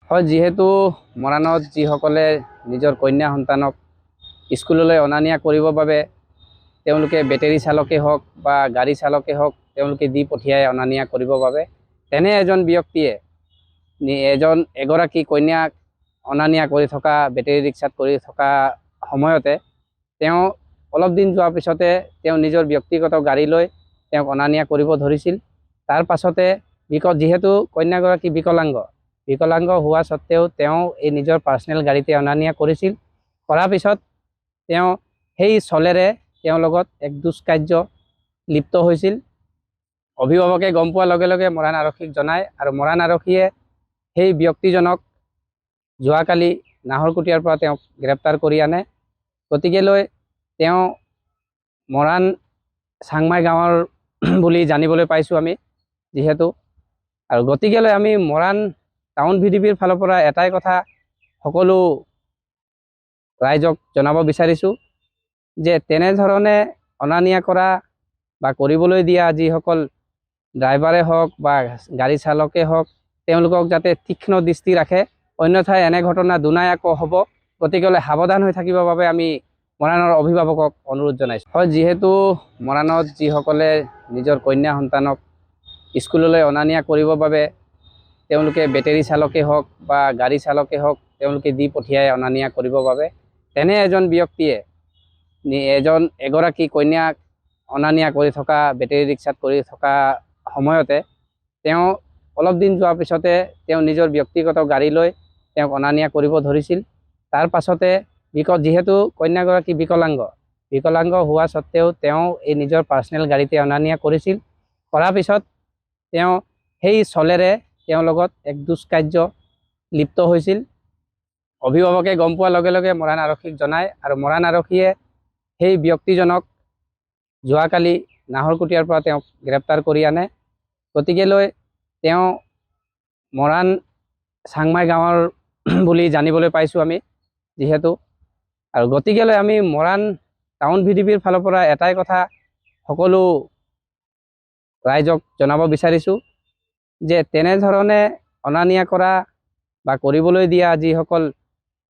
হয়, যিহেতু মৰাণত যিসকলে নিজৰ কন্যা সন্তানক স্কুললৈ অনা নিয়া কৰিবৰ বাবে তেওঁলোকে বেটেৰী চালকেই হওক বা গাড়ী চালকেই হওক তেওঁলোকে দি পঠিয়াই অনা নিয়া কৰিবৰ বাবে তেনে এজন ব্যক্তিয়ে এগৰাকী কন্যাক অনা নিয়া কৰি থকা বেটেৰী ৰিক্সাত কৰি থকা সময়তে তেওঁ অলপ দিন যোৱাৰ পিছতে তেওঁ নিজৰ ব্যক্তিগত গাড়ী লৈ তেওঁক অনা নিয়া কৰিব ধৰিছিল। তাৰ পাছতে যিহেতু কন্যাগৰাকী বিকলাংগ হোৱা স্বত্তেও তেওঁ এই নিজৰ পাৰ্চনেল গাড়ীতে অনা নিয়া কৰিছিল। কৰাৰ পিছত তেওঁ সেই চলেৰে তেওঁৰ লগত এক দুষ্কাৰ্য লিপ্ত হৈছিল। অভিভাৱকে গম পোৱাৰ লগে লগে মৰাণ আৰক্ষীক জনায় আৰু মৰাণ আৰক্ষীয়ে সেই ব্যক্তিজনক যোৱাকালি নাহৰকটীয়াৰ পৰা তেওঁক গ্ৰেপ্তাৰ কৰি আনে। গতিকেলৈ তেওঁ মৰাণ চাংমাই গাঁৱৰ বুলি জানিবলৈ পাইছোঁ আমি যিহেতু। আৰু গতিকেলৈ আমি মৰাণ টাউন ভিডিপিৰ ফালৰ পৰা এটাই কথা সকলো ৰাইজক জনাব বিচাৰিছোঁ যে তেনেধৰণে অনা নিয়া কৰা বা কৰিবলৈ দিয়া যিসকল ড্ৰাইভাৰে হওক বা গাড়ী চালকে হওক তেওঁলোকক যাতে তীক্ষ্ণ দৃষ্টি ৰাখে, অন্যথাই এনে ঘটনা দুনাই আকৌ হ'ব। গতিকেলৈ সাৱধান হৈ থাকিবৰ বাবে আমি মৰাণৰ অভিভাৱকক অনুৰোধ জনাইছোঁ। হয়, যিহেতু মৰাণত যিসকলে নিজৰ কন্যা সন্তানক স্কুললৈ অনা নিয়া কৰিবৰ বাবে তেওঁলোকে বেটেৰী চালকেই হওক বা গাড়ী চালকেই হওক তেওঁলোকে দি পঠিয়াই অনা নিয়া কৰিবৰ বাবে তেনে এজন ব্যক্তিয়ে এগৰাকী কন্যাক অনা নিয়া কৰি থকা বেটেৰী ৰিক্সাত কৰি থকা সময়তে তেওঁ অলপ দিন যোৱাৰ পিছতে তেওঁ নিজৰ ব্যক্তিগত গাড়ী লৈ তেওঁক অনা নিয়া কৰিব ধৰিছিল। তাৰ পাছতে যিহেতু কন্যাগৰাকী বিকলাংগ হোৱা স্বত্তেও তেওঁ এই নিজৰ পাৰ্চনেল গাড়ীতে অনা নিয়া কৰিছিল। কৰাৰ পিছত তেওঁ সেই চলেৰে তেওঁৰ লগত এক দুষ্কাৰ্য লিপ্ত হৈছিল। অভিভাৱকে গম পোৱাৰ লগে লগে মৰাণ আৰক্ষীক জনায় আৰু মৰাণ আৰক্ষীয়ে সেই ব্যক্তিজনক যোৱাকালি নাহৰকটীয়াৰ পৰা তেওঁক গ্ৰেপ্তাৰ কৰি আনে। গতিকেলৈ তেওঁ মৰাণ চাংমাই গাঁৱৰ বুলি জানিবলৈ পাইছোঁ আমি যিহেতু। আৰু গতিকেলৈ আমি মৰাণ টাউন ভিডিপিৰ ফালৰ পৰা এটাই কথা সকলো ৰাইজক জনাব বিচাৰিছোঁ যে তেনেধৰণে অনা নিয়া কৰা বা কৰিবলৈ দিয়া যিসকল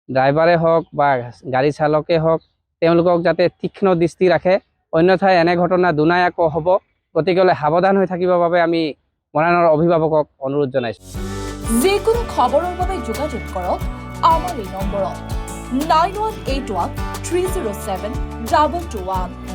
ড্ৰাইভাৰে হওক বা গাড়ী চালকে হওক তেওঁলোকক যাতে তীক্ষ্ণ দৃষ্টি ৰাখে, অন্যথাই এনে ঘটনা দুনাই আকৌ হ'ব। গতিকেলৈ সাৱধান হৈ থাকিবৰ বাবে আমি মৰাণৰ অভিভাৱকক অনুৰোধ জনাইছোঁ। যিকোনো খবৰৰ বাবে যোগাযোগ কৰক আমাৰ এই নম্বৰত 9181 307 221।